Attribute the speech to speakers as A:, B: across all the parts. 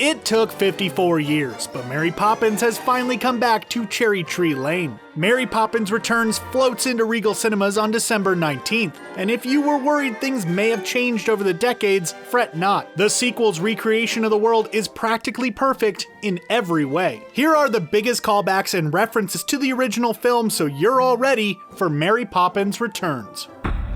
A: It took 54 years, but Mary Poppins has finally come back to Cherry Tree Lane. Mary Poppins Returns floats into Regal Cinemas on December 19th, and if you were worried things may have changed over the decades, fret not. The sequel's recreation of the world is practically perfect in every way. Here are the biggest callbacks and references to the original film, so you're all ready for Mary Poppins Returns.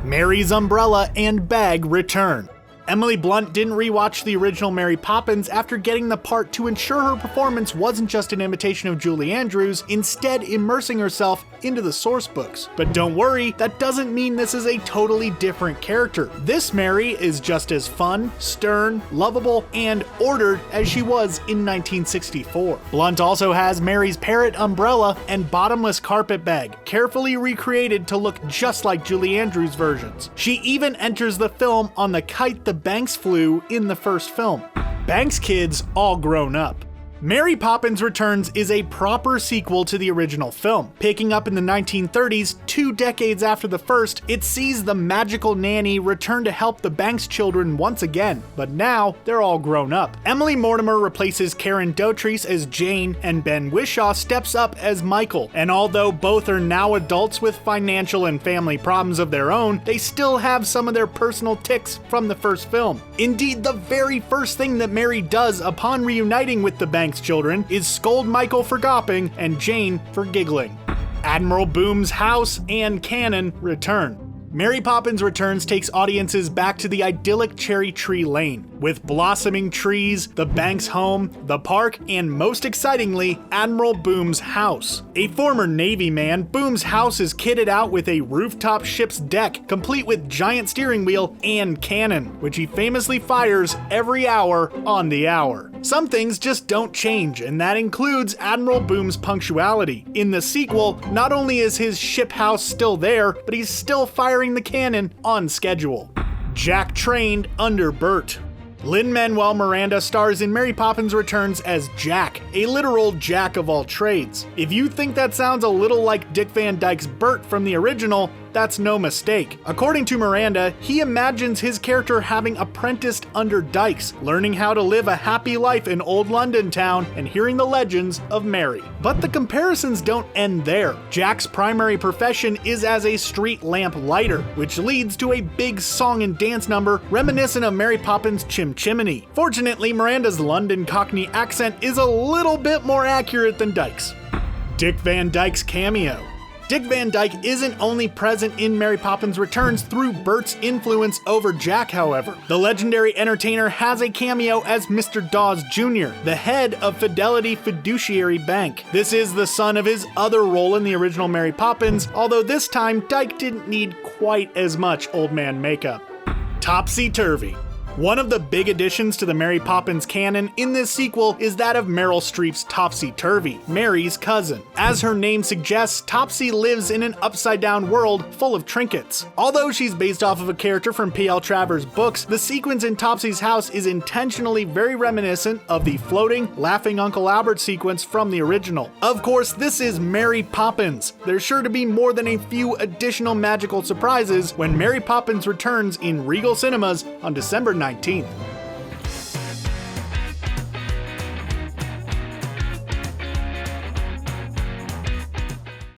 A: Mary's umbrella and bag return. Emily Blunt didn't rewatch the original Mary Poppins after getting the part to ensure her performance wasn't just an imitation of Julie Andrews, instead immersing herself into the source books. But don't worry, that doesn't mean this is a totally different character. This Mary is just as fun, stern, lovable, and ordered as she was in 1964. Blunt also has Mary's parrot umbrella and bottomless carpet bag, carefully recreated to look just like Julie Andrews' versions. She even enters the film on the kite the Banks flew in the first film. Banks' kids all grown up. Mary Poppins Returns is a proper sequel to the original film. Picking up in the 1930s, 2 decades after the first, it sees the magical nanny return to help the Banks children once again, but now they're all grown up. Emily Mortimer replaces Karen Dautrice as Jane, and Ben Whishaw steps up as Michael. And although both are now adults with financial and family problems of their own, they still have some of their personal tics from the first film. Indeed, the very first thing that Mary does upon reuniting with the Banks children is scold Michael for gawping and Jane for giggling. Admiral Boom's house and cannon return. Mary Poppins Returns takes audiences back to the idyllic Cherry Tree Lane, with blossoming trees, the Banks home, the park, and most excitingly, Admiral Boom's house. A former Navy man, Boom's house is kitted out with a rooftop ship's deck, complete with giant steering wheel and cannon, which he famously fires every hour on the hour. Some things just don't change, and that includes Admiral Boom's punctuality. In the sequel, not only is his ship house still there, but he's still firing the cannon on schedule. Jack trained under BERT. Lin-Manuel Miranda stars in Mary Poppins Returns as Jack, a literal jack of all trades. If you think that sounds a little like Dick Van Dyke's Bert from the original, that's no mistake. According to Miranda, he imagines his character having apprenticed under Dykes, learning how to live a happy life in old London town and hearing the legends of Mary. But the comparisons don't end there. Jack's primary profession is as a street lamp lighter, which leads to a big song and dance number reminiscent of Mary Poppins' Chim Chimney. Fortunately, Miranda's London Cockney accent is a little bit more accurate than Dykes. Dick Van Dyke's cameo. Dick Van Dyke isn't only present in Mary Poppins Returns through Bert's influence over Jack, however. The legendary entertainer has a cameo as Mr. Dawes Jr., the head of Fidelity Fiduciary Bank. This is the son of his other role in the original Mary Poppins, although this time Dyke didn't need quite as much old man makeup. Topsy Turvy. One of the big additions to the Mary Poppins canon in this sequel is that of Meryl Streep's Topsy Turvy, Mary's cousin. As her name suggests, Topsy lives in an upside-down world full of trinkets. Although she's based off of a character from P.L. Travers' books, the sequence in Topsy's house is intentionally very reminiscent of the floating, laughing Uncle Albert sequence from the original. Of course, this is Mary Poppins. There's sure to be more than a few additional magical surprises when Mary Poppins returns in Regal Cinemas on December 19th.